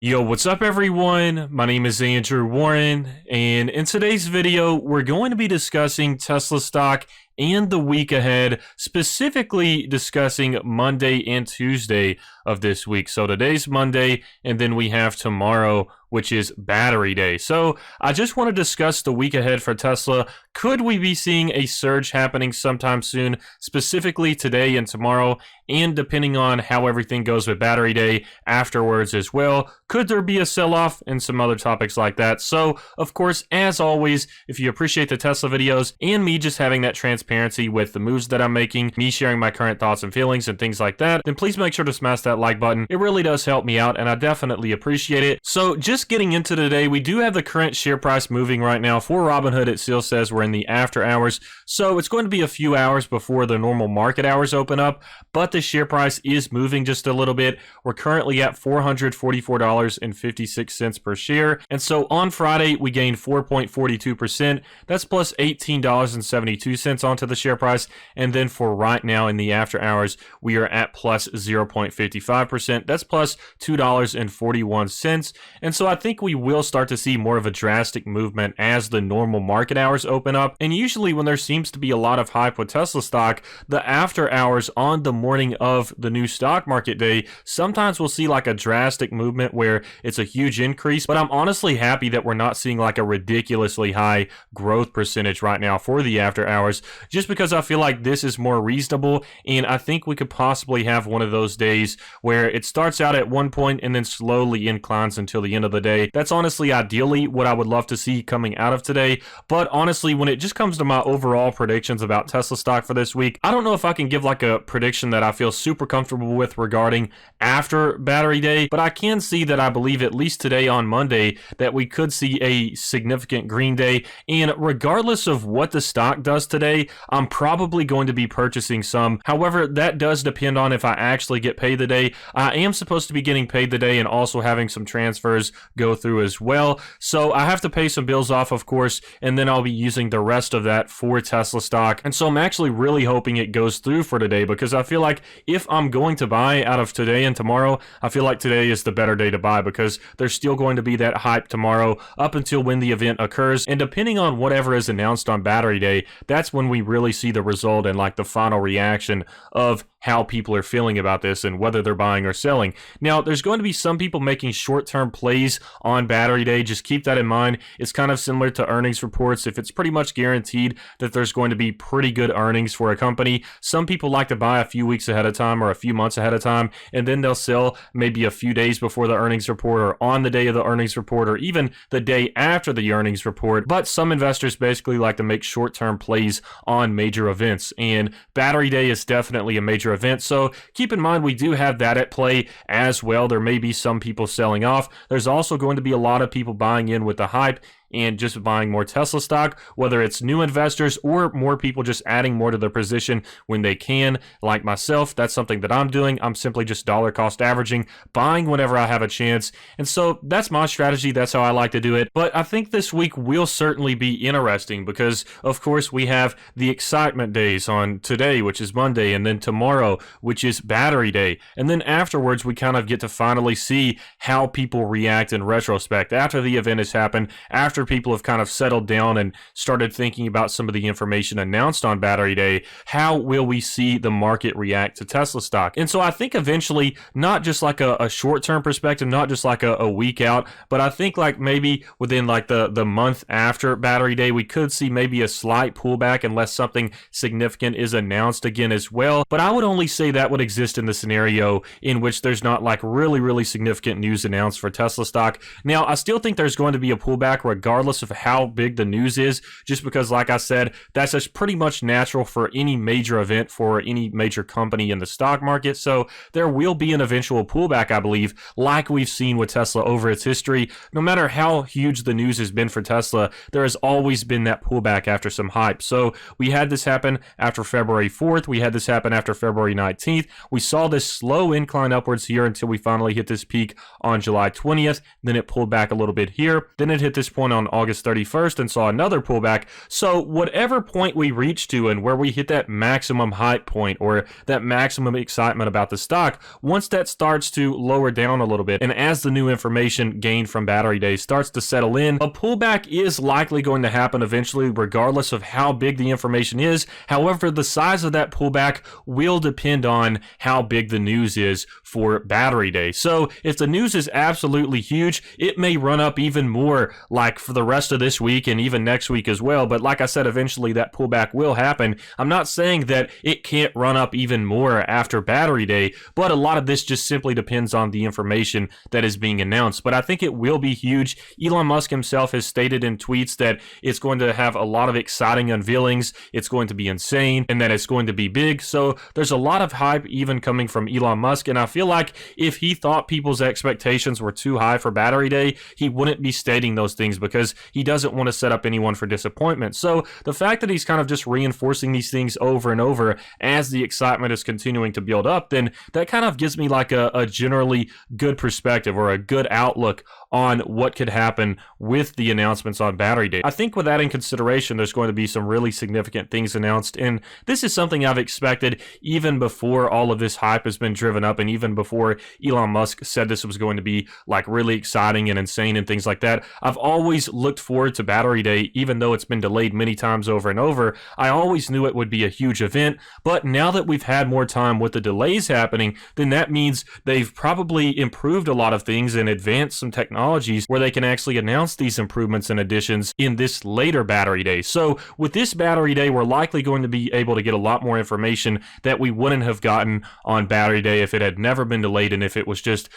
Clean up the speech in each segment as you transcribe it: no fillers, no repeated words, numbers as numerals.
Yo, what's up everyone? My name is Andrew Warren, and in today's video, we're going to be discussing Tesla stock and the week ahead, specifically discussing Monday and Tuesday of this week. So today's Monday, and then we have tomorrow, which is battery day. So I just want to discuss the week ahead for Tesla. Could we be seeing a surge happening sometime soon, specifically today and tomorrow? And depending on how everything goes with battery day afterwards as well, could there be a sell-off and some other topics like that? So, of course, as always, if you appreciate the Tesla videos and me just having that transparency with the moves that I'm making, me sharing my current thoughts and feelings and things like that, then please make sure to smash that like button. It really does help me out, and I definitely appreciate it. So, just getting into today, we do have the current share price moving right now. For Robinhood, it still says we're in the after hours, so it's going to be a few hours before the normal market hours open up, but the share price is moving just a little bit. We're currently at $444.56 per share, and so on Friday, we gained 4.42%. That's plus $18.72 onto the share price, and then for right now in the after hours, we are at plus 0.55%. That's plus $2.41, and so I think we will start to see more of a drastic movement as the normal market hours open up. And usually when there seems to be a lot of hype with Tesla stock, the after hours on the morning of the new stock market day, sometimes we'll see like a drastic movement where it's a huge increase. But I'm honestly happy that we're not seeing like a ridiculously high growth percentage right now for the after hours, just because I feel like this is more reasonable. And I think we could possibly have one of those days where it starts out at one point and then slowly inclines until the end of the day. That's honestly ideally what I would love to see coming out of today. But honestly, when it just comes to my overall predictions about Tesla stock for this week, I don't know if I can give like a prediction that I feel super comfortable with regarding after battery day, but I can see that I believe at least today on Monday that we could see a significant green day. And regardless of what the stock does today, I'm probably going to be purchasing some. However, that does depend on if I actually get paid today. I am supposed to be getting paid today and also having some transfers go through as well. So I have to pay some bills off, of course, and then I'll be using the rest of that for Tesla stock. And so I'm actually really hoping it goes through for today, because I feel like if I'm going to buy out of today and tomorrow, I feel like today is the better day to buy, because there's still going to be that hype tomorrow up until when the event occurs. And depending on whatever is announced on battery day, that's when we really see the result and like the final reaction of how people are feeling about this and whether they're buying or selling. Now, there's going to be some people making short-term plays on battery day. Just keep that in mind. It's kind of similar to earnings reports. If it's pretty much guaranteed that there's going to be pretty good earnings for a company, some people like to buy a few weeks ahead of time or a few months ahead of time, and then they'll sell maybe a few days before the earnings report or on the day of the earnings report or even the day after the earnings report. But some investors basically like to make short-term plays on major events, and battery day is definitely a major event. So keep in mind, we do have that at play as well. There may be some people selling off. There's also going to be a lot of people buying in with the hype and just buying more Tesla stock, whether it's new investors or more people just adding more to their position when they can, like myself. That's something that I'm doing. I'm simply just dollar cost averaging, buying whenever I have a chance. And so that's my strategy. That's how I like to do it. But I think this week will certainly be interesting because, of course, we have the excitement days on today, which is Monday, and then tomorrow, which is battery day. And then afterwards, we kind of get to finally see how people react in retrospect after the event has happened, after people have kind of settled down and started thinking about some of the information announced on battery day. How will we see the market react to Tesla stock? And so I think eventually, not just like a short-term perspective, not just like a week out, but I think like maybe within like the month after battery day, we could see maybe a slight pullback unless something significant is announced again as well. But I would only say that would exist in the scenario in which there's not like really significant news announced for Tesla stock. Now, I still think there's going to be a pullback regardless of how big the news is, just because, like I said, that's just pretty much natural for any major event for any major company in the stock market. So there will be an eventual pullback, I believe, like we've seen with Tesla over its history. No matter how huge the news has been for Tesla, there has always been that pullback after some hype. So we had this happen after February 4th. We had this happen after February 19th. We saw this slow incline upwards here until we finally hit this peak on July 20th. Then it pulled back a little bit here. Then it hit this point on on August 31st and saw another pullback. So whatever point we reach to and where we hit that maximum hype point or that maximum excitement about the stock, once that starts to lower down a little bit and as the new information gained from battery day starts to settle in, a pullback is likely going to happen eventually regardless of how big the information is. However, the size of that pullback will depend on how big the news is for battery day. So if the news is absolutely huge, it may run up even more like for the rest of this week and even next week as well. But like I said, eventually that pullback will happen. I'm not saying that it can't run up even more after battery day, but a lot of this just simply depends on the information that is being announced. But I think it will be huge. Elon Musk himself has stated in tweets that it's going to have a lot of exciting unveilings, it's going to be insane, and that it's going to be big. So there's a lot of hype even coming from Elon Musk, and I feel like if he thought people's expectations were too high for battery day, he wouldn't be stating those things because he doesn't want to set up anyone for disappointment. So the fact that he's kind of just reinforcing these things over and over as the excitement is continuing to build up, then that kind of gives me like a generally good perspective or a good outlook on what could happen with the announcements on battery day. I think with that in consideration, there's going to be some really significant things announced, and this is something I've expected even before all of this hype has been driven up and even before Elon Musk said this was going to be like really exciting and insane and things like that. I've always looked forward to battery day, even though it's been delayed many times over and over. I always knew it would be a huge event, but now that we've had more time with the delays happening, then that means they've probably improved a lot of things and advanced some technologies where they can actually announce these improvements and additions in this later battery day. So with this battery day, we're likely going to be able to get a lot more information that we wouldn't have gotten on battery day if it had never been delayed and if it was just,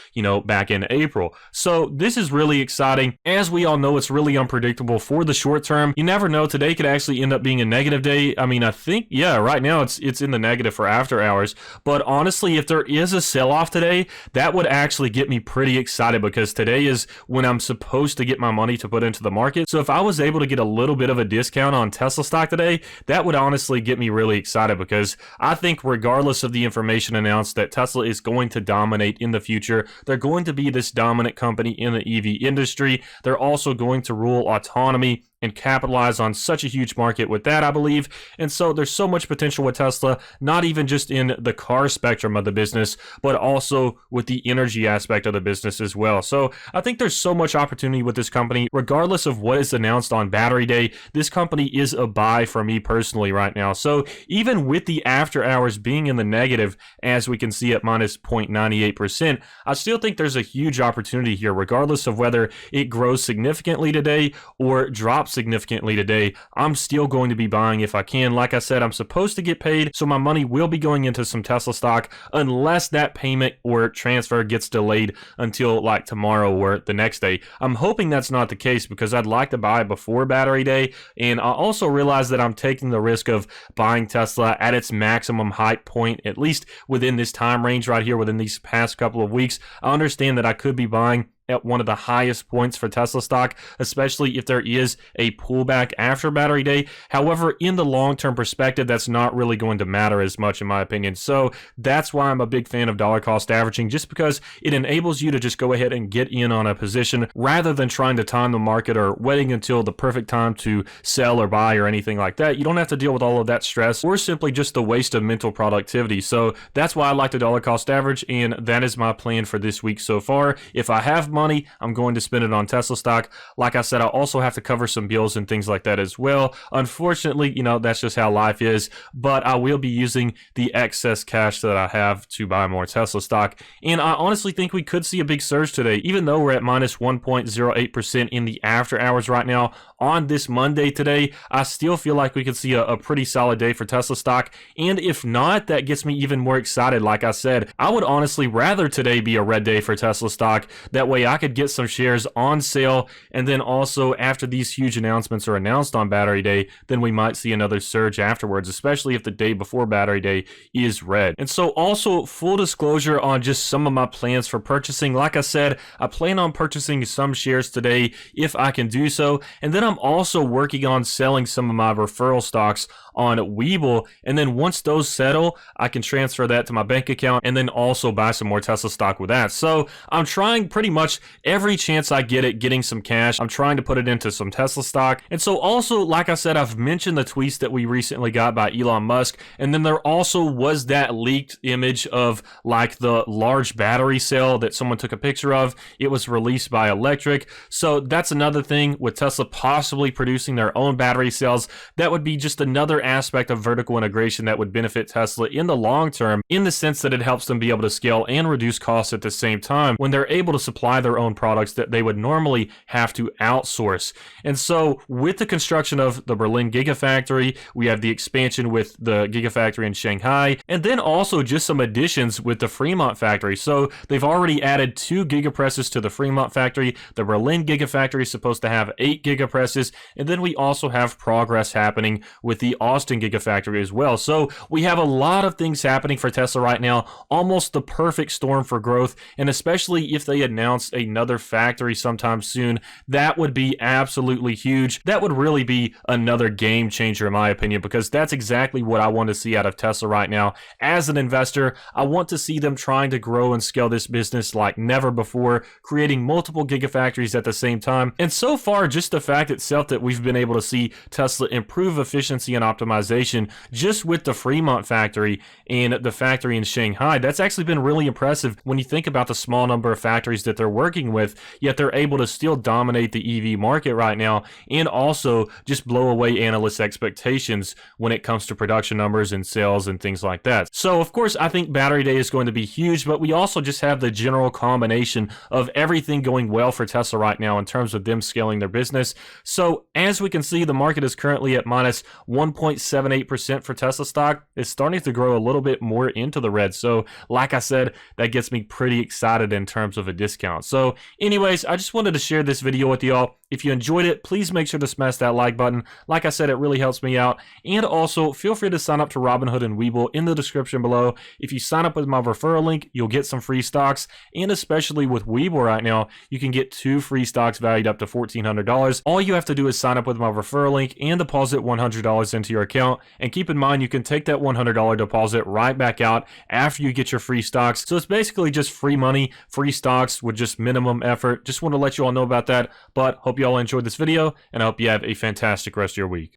back in April. So this is really exciting. As we all know, it's really unpredictable for the short term. You never know. Today could actually end up being a negative day. I mean, I think, right now it's in the negative for after hours. But honestly, if there is a sell-off today, that would actually get me pretty excited because today is when I'm supposed to get my money to put into the market. So if I was able to get a little bit of a discount on Tesla stock today, that would honestly get me really excited because I think regardless of the information announced that Tesla is going to dominate in the future, they're going to be this dominant company in the EV industry. They're also going to rule autonomy and capitalize on such a huge market with that, I believe. And so there's so much potential with Tesla, not even just in the car spectrum of the business, but also with the energy aspect of the business as well. So I think there's so much opportunity with this company. Regardless of what is announced on battery day, this company is a buy for me personally right now. So even with the after hours being in the negative, as we can see at minus 0.98%, I still think there's a huge opportunity here, regardless of whether it grows significantly today or drops significantly today. I'm still going to be buying if I can. Like I said, I'm supposed to get paid, so my money will be going into some Tesla stock unless that payment or transfer gets delayed until like tomorrow or the next day. I'm hoping that's not the case because I'd like to buy before battery day, and I also realize that I'm taking the risk of buying Tesla at its maximum hype point, at least within this time range right here, within these past couple of weeks. I understand that I could be buying at one of the highest points for Tesla stock, especially if there is a pullback after battery day. However, in the long-term perspective, that's not really going to matter as much in my opinion. So that's why I'm a big fan of dollar cost averaging, just because it enables you to just go ahead and get in on a position rather than trying to time the market or waiting until the perfect time to sell or buy or anything like that. You don't have to deal with all of that stress or simply just the waste of mental productivity. So that's why I like the dollar cost average, and that is my plan for this week so far. If I have money, I'm going to spend it on Tesla stock. Like I said, I also have to cover some bills and things like that as well. Unfortunately, that's just how life is, but I will be using the excess cash that I have to buy more Tesla stock. And I honestly think we could see a big surge today, even though we're at minus 1.08% in the after hours right now. On this Monday today, I still feel like we could see a pretty solid day for Tesla stock. And if not, that gets me even more excited. Like I said, I would honestly rather today be a red day for Tesla stock. That way I could get some shares on sale, and then also after these huge announcements are announced on battery day, then we might see another surge afterwards, especially if the day before battery day is red. And so also full disclosure on just some of my plans for purchasing. Like I said, I plan on purchasing some shares today if I can do so, and then I'm also working on selling some of my referral stocks on Webull, and then once those settle, I can transfer that to my bank account and then also buy some more Tesla stock with that. So I'm trying pretty much much every chance I get at getting some cash, I'm trying to put it into some Tesla stock. And so also, like I said, I've mentioned the tweets that we recently got by Elon Musk, and then there also was that leaked image of like the large battery cell that someone took a picture of. It was released by Electric. So that's another thing with Tesla possibly producing their own battery cells. That would be just another aspect of vertical integration that would benefit Tesla in the long term, in the sense that it helps them be able to scale and reduce costs at the same time when they're able to supply their own products that they would normally have to outsource. And so with the construction of the Berlin Gigafactory, we have the expansion with the Gigafactory in Shanghai, and then also just some additions with the Fremont factory. So they've already added 2 gigapresses to the Fremont factory. The Berlin Gigafactory is supposed to have 8 gigapresses, and then we also have progress happening with the Austin Gigafactory as well. So we have a lot of things happening for Tesla right now, almost the perfect storm for growth, and especially if they announce another factory sometime soon, that would be absolutely huge. That would really be another game changer in my opinion, because that's exactly what I want to see out of Tesla right now. As an investor, I want to see them trying to grow and scale this business like never before, creating multiple gigafactories at the same time. And so far, just the fact itself that we've been able to see Tesla improve efficiency and optimization just with the Fremont factory and the factory in Shanghai, that's actually been really impressive when you think about the small number of factories that they're working with, yet they're able to still dominate the EV market right now and also just blow away analysts' expectations when it comes to production numbers and sales and things like that. So of course, I think Battery Day is going to be huge, but we also just have the general combination of everything going well for Tesla right now in terms of them scaling their business. So as we can see, the market is currently at minus 1.78% for Tesla stock. It's starting to grow a little bit more into the red. So like I said, that gets me pretty excited in terms of a discount. So anyways, I just wanted to share this video with y'all. If you enjoyed it, please make sure to smash that like button. Like I said, it really helps me out. And also, feel free to sign up to Robinhood and Webull in the description below. If you sign up with my referral link, you'll get some free stocks. And especially with Webull right now, you can get 2 free stocks valued up to $1,400. All you have to do is sign up with my referral link and deposit $100 into your account. And keep in mind, you can take that $100 deposit right back out after you get your free stocks. So it's basically just free money, free stocks with just minimum effort. Just want to let you all know about that. But hope you all enjoyed this video, and I hope you have a fantastic rest of your week.